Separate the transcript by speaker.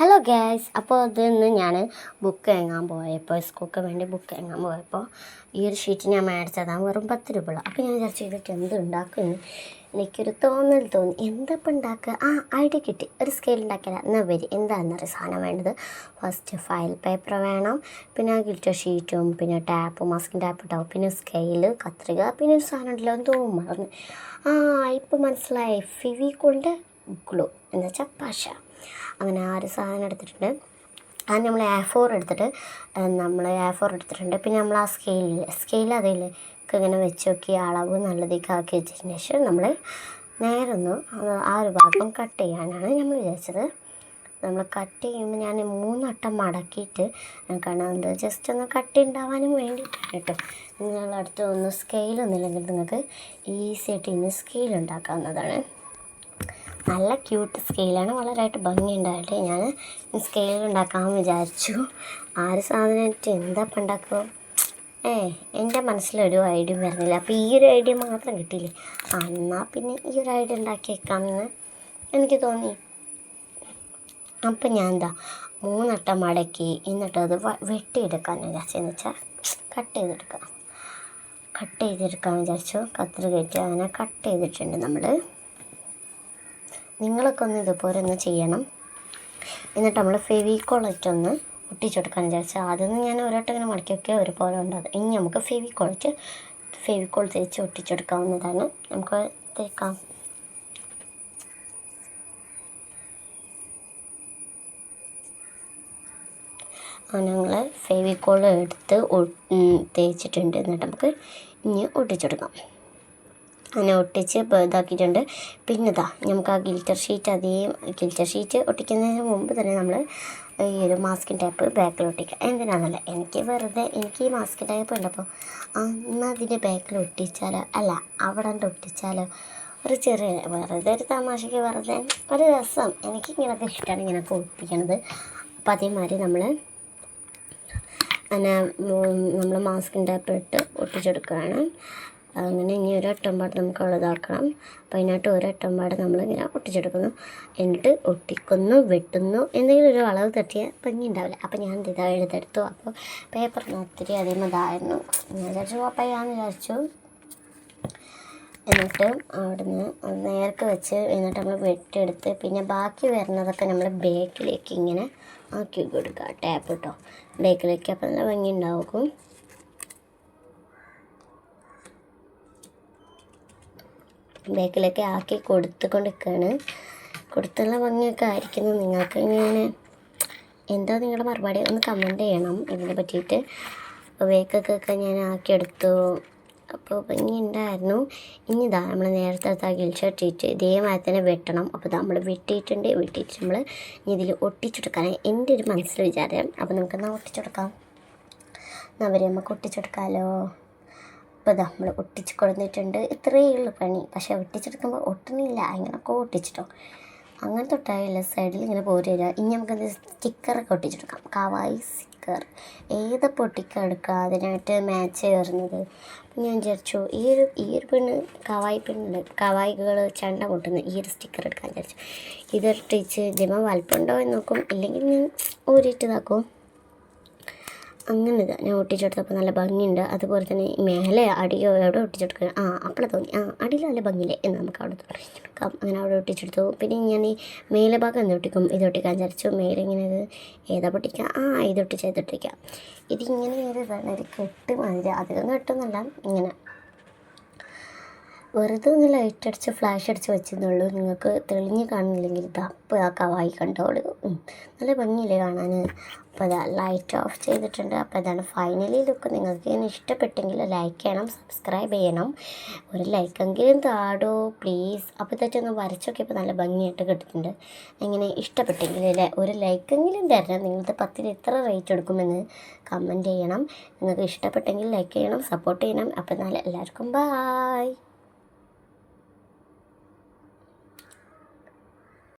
Speaker 1: Hello guys, അപ്പോൾ അതിന്ന് ഞാൻ ബുക്ക് വാങ്ങാൻ പോയപ്പോൾ സ്കൂൾക്ക് വേണ്ടി ബുക്ക് വാങ്ങാൻ പോയപ്പോൾ ഈ ഒരു ഷീറ്റ് ഞാൻ മേടിച്ചതാണ് വെറും 10 രൂപ. അപ്പോൾ ഞാൻ വിചാരിച്ചു ഇതിട്ട് എന്ത് ഉണ്ടാക്കുമെന്ന് എനിക്കൊരു തോന്നി. എന്തപ്പോൾ ഉണ്ടാക്കുക? ഐഡിയ കിട്ടി. ഒരു സ്കെയിൽ ഉണ്ടാക്കിയാൽ എന്നാൽ വരി എന്താണെന്നൊരു സാധനം വേണ്ടത്. ഫസ്റ്റ് ഫയൽ പേപ്പർ വേണം, പിന്നെ ഗിൽറ്റർ ഷീറ്റും, പിന്നെ ടാപ്പും, മാസ്കിൻ ടാപ്പ് ഉണ്ടാവും, പിന്നെ സ്കെയില്, കത്രിക, പിന്നെ ഒരു സാധനം ഉണ്ടല്ലോ എന്തോ മറന്ന്. ഇപ്പോൾ മനസ്സിലായി, ഫെവിക്കോളിൻ്റെ ഗ്ലൂ എന്ന് വെച്ചാൽ പശ. അങ്ങനെ ആ ഒരു സാധനം എടുത്തിട്ടുണ്ട്. അത് നമ്മൾ A4 എടുത്തിട്ട് എടുത്തിട്ടുണ്ട്. പിന്നെ നമ്മൾ ആ സ്കെയിൽ അതിൽ ഇങ്ങനെ വെച്ച് നോക്കി അളവ് നല്ലതൊക്കെ ആക്കി വെച്ചതിന് ശേഷം നമ്മൾ നേരെ ഒന്ന് ആ ഒരു ഭാഗം കട്ട് ചെയ്യാനാണ് നമ്മൾ വിചാരിച്ചത്. നമ്മൾ കട്ട് ചെയ്യുമ്പോൾ ഞാൻ 3 വട്ടം മടക്കിയിട്ട് കാണാൻ ജസ്റ്റ് ഒന്ന് കട്ട് ഉണ്ടാവാനും വേണ്ടിയിട്ടാണ് കേട്ടോ. നിങ്ങളടുത്ത് ഒന്ന് സ്കെയിലൊന്നുമില്ലെങ്കിൽ നിങ്ങൾക്ക് ഈസി ആയിട്ട് ഇന്ന് സ്കെയിൽ ഉണ്ടാക്കാവുന്നതാണ്. നല്ല ക്യൂട്ട് സ്കെയിലാണ്, വളരെയായിട്ട് ഭംഗിയുണ്ടായിട്ട് ഞാൻ സ്കെയിൽ ഉണ്ടാക്കാമെന്ന് വിചാരിച്ചു. ആ ഒരു സാധനമായിട്ട് എന്താ ഉണ്ടാക്കുക? എൻ്റെ മനസ്സിലൊരു ഐഡിയ വരുന്നില്ല. അപ്പോൾ ഈ ഒരു ഐഡിയ മാത്രം കിട്ടിയില്ലേ, എന്നാൽ പിന്നെ ഈ ഒരു ഐഡിയ ഉണ്ടാക്കിയേക്കാമെന്ന് എനിക്ക് തോന്നി. അപ്പം ഞാൻ 3 വട്ടം മടക്കി എന്നിട്ടത് വെട്ടിയെടുക്കാമെന്ന് വിചാരിച്ചതെന്ന് വെച്ചാൽ കട്ട് ചെയ്തെടുക്കാമെന്ന് വിചാരിച്ചു. കത്രിക വെച്ച് അങ്ങനെ കട്ട് ചെയ്തിട്ടുണ്ട് നമ്മൾ. നിങ്ങളൊക്കെ ഒന്ന് ഇതുപോലെ ഒന്ന് ചെയ്യണം. എന്നിട്ട് നമ്മൾ ഫെവിക്കോളൊറ്റൊന്ന് ഒട്ടിച്ചെടുക്കാൻ വിചാരിച്ചാൽ ആദ്യം ഞാൻ ഒരോട്ടം ഇങ്ങനെ മടക്കിയൊക്കെ ഒരുപോലെ ഉണ്ടാകും. ഇനി നമുക്ക് ഫെവിക്കോൾ തേച്ച് ഒട്ടിച്ചെടുക്കാവുന്നതാണ്. നമുക്ക് തേക്കാം. ഞങ്ങൾ ഫെവിക്കോൾ എടുത്ത് തേച്ചിട്ടുണ്ട്. എന്നിട്ട് നമുക്ക് ഇനി ഒട്ടിച്ചെടുക്കാം. അങ്ങനെ ഒട്ടിച്ച് ഇതാക്കിയിട്ടുണ്ട്. പിന്നെ നമുക്ക് ആ ഗിൽറ്റർ ഷീറ്റ് ഒട്ടിക്കുന്നതിന് മുമ്പ് തന്നെ നമ്മൾ ഈ ഒരു മാസ്കിൻ ടേപ്പ് ബാക്കിൽ ഒട്ടിക്കുക. എന്തിനാണെന്നല്ല, എനിക്ക് ഈ മാസ്കിൻ ടേപ്പ് ഉണ്ടപ്പോൾ എന്നാൽ അതിൻ്റെ ബാക്കിൽ ഒട്ടിച്ചാലോ, അവിടെ ഒട്ടിച്ചാലോ, ഒരു ചെറിയ വെറുതെ ഒരു തമാശയ്ക്ക് വെറുതെ ഒരു രസം. എനിക്കിങ്ങനെയൊക്കെ ഇഷ്ടമാണ് ഇങ്ങനെയൊക്കെ ഒട്ടിക്കണത്. അപ്പോൾ അതേമാതിരി നമ്മൾ മാസ്കിൻ ടേപ്പ് ഇട്ട് ഒട്ടിച്ചെടുക്കുകയാണ്. അങ്ങനെ ഇനി ഒരൊട്ടമ്പാട് നമുക്ക് ഉള്ളതാക്കണം. അപ്പോൾ അതിനായിട്ട് ഒരൊട്ടമ്പാട് നമ്മളിങ്ങനെ ഒട്ടിച്ചെടുക്കുന്നു. എന്നിട്ട് ഒട്ടിക്കുന്നു, വെട്ടുന്നു. എന്തെങ്കിലും ഒരു അളവ് തട്ടിയാൽ ഭംഗി ഉണ്ടാവില്ല. അപ്പോൾ ഞാൻ എടുത്തെടുത്തു. അപ്പോൾ പേപ്പറിന് ഒത്തിരി അധികം ഇതായിരുന്നു. ഞാൻ വിചാരിച്ചു അപ്പയാന്ന് വിചാരിച്ചു. എന്നിട്ട് അവിടുന്ന് നേർക്ക് വെച്ച് എന്നിട്ട് നമ്മൾ വെട്ടിയെടുത്ത് പിന്നെ ബാക്കി വരുന്നതൊക്കെ നമ്മൾ ബേക്കിലേക്ക് ഇങ്ങനെ ആക്കി കൊടുക്കുക. ടാപ്പ് കേട്ടോ ബേക്കിലേക്ക്. അപ്പോൾ നല്ല ഭംഗി ഉണ്ടാവും. ബേക്കിലൊക്കെ ആക്കി കൊടുത്തുകൊണ്ടിരിക്കുകയാണ്. കൊടുത്തുള്ള ഭംഗിയൊക്കെ ആയിരിക്കുന്നു. നിങ്ങൾക്ക് ഇങ്ങനെ എന്താ നിങ്ങളുടെ മറുപടി ഒന്ന് കമൻറ്റ് ചെയ്യണം ഇതിനെ പറ്റിയിട്ട്. ബേക്കൊക്കെ ഞാൻ ആക്കിയെടുത്തു. അപ്പോൾ ഭംഗി ഉണ്ടായിരുന്നു. ഇനി നമ്മൾ നേരത്തെ ഗിൽറ്റർ ഇതേമാതിരി തന്നെ വെട്ടണം. അപ്പോൾ നമ്മൾ വെട്ടിയിട്ട് നമ്മൾ ഇതിൽ ഒട്ടിച്ചെടുക്കാനാണ് എൻ്റെ ഒരു മനസ്സിൽ വിചാരം. അപ്പോൾ നമുക്കെന്നാൽ ഒട്ടിച്ചെടുക്കാം. നമുക്ക് ഒട്ടിച്ചെടുക്കാമല്ലോ. അപ്പോൾ നമ്മൾ ഒട്ടിച്ച് കൊടുത്തിട്ടുണ്ട്. ഇത്രയേ ഉള്ളൂ പണി. പക്ഷേ ഒട്ടിച്ചെടുക്കുമ്പോൾ ഒട്ടണില്ല. അങ്ങനെയൊക്കെ ഒട്ടിച്ചിട്ടോ അങ്ങനെ തൊട്ടായില്ല സൈഡിൽ ഇങ്ങനെ പോരില്ല. ഇനി നമുക്കത് സ്റ്റിക്കറൊക്കെ ഒട്ടിച്ചെടുക്കാം. കവായി സ്റ്റിക്കർ ഏതപ്പോൾ ഒട്ടിക്കെടുക്കുക അതിനായിട്ട് മാച്ച് ചേർന്നത്. അപ്പം ഞാൻ വിചാരിച്ചു ഈ ഒരു പെണ്ണ് കവായികൾ ചണ്ട കൊട്ടുന്ന ഈ ഒരു സ്റ്റിക്കർ എടുക്കാൻ വിചാരിച്ചു. ഇതൊട്ടിച്ച് ഇതിമ വലുപ്പമുണ്ടോ എന്ന് നോക്കും, ഇല്ലെങ്കിൽ ഞാൻ ഊരിയിട്ട് ഇതാക്കും. അങ്ങനെ ഞാൻ ഒട്ടിച്ചെടുത്തപ്പോൾ നല്ല ഭംഗിയുണ്ട്. അതുപോലെ തന്നെ മേലെ അടിയോ എവിടെ ഒട്ടിച്ചെടുക്കുക അപ്പോൾ തോന്നി അടിയിൽ നല്ല ഭംഗിയില്ലേ എന്ന് നമുക്ക് അവിടെ ഒട്ടിച്ചെടുക്കാം. അങ്ങനെ അവിടെ ഒട്ടിച്ചെടുത്തു. പിന്നെ ഞാൻ ഈ മേലെ ഭാഗം ഇത് ഒട്ടിക്കാൻ വിചാരിച്ചു. മേലെ ഇങ്ങനെ ഏതാ പൊട്ടിക്കുക ഇതൊട്ടിക്കാം. ഇതിങ്ങനെ ഒരു കെട്ട് മാതിരി അധികം കെട്ടൊന്നുമല്ല, ഇങ്ങനെ വെറുതെ ഒന്ന് ലൈറ്റ് അടിച്ച് ഫ്ലാഷ് അടിച്ച് വെച്ചെന്നുള്ളൂ. നിങ്ങൾക്ക് തെളിഞ്ഞ് കാണുന്നില്ലെങ്കിൽ അപ്പോൾ കവായി കണ്ടോളൂ. നല്ല ഭംഗിയില്ലേ കാണാൻ. അപ്പോൾ ലൈറ്റ് ഓഫ് ചെയ്തിട്ടുണ്ട്. അപ്പോൾ ഇതാണ് ഫൈനലി ലുക്ക്. നിങ്ങൾക്ക് ഇങ്ങനെ ഇഷ്ടപ്പെട്ടെങ്കിൽ ലൈക്ക് ചെയ്യണം, സബ്സ്ക്രൈബ് ചെയ്യണം. ഒരു ലൈക്കെങ്കിലും താടോ പ്ലീസ്. അപ്പോൾ ഇതൊക്കെ വരച്ചൊക്കെ നല്ല ഭംഗിയായിട്ട് കിട്ടുന്നുണ്ട്. ഇങ്ങനെ ഇഷ്ടപ്പെട്ടെങ്കിൽ ഒരു ലൈക്കെങ്കിലും തരണം. നിങ്ങളുടെ 10ന് എത്ര റേറ്റ് എടുക്കുമെന്ന് കമൻറ്റ് ചെയ്യണം. നിങ്ങൾക്ക് ഇഷ്ടപ്പെട്ടെങ്കിൽ ലൈക്ക് ചെയ്യണം, സപ്പോർട്ട് ചെയ്യണം. അപ്പോൾ എല്ലാവർക്കും ബായ്.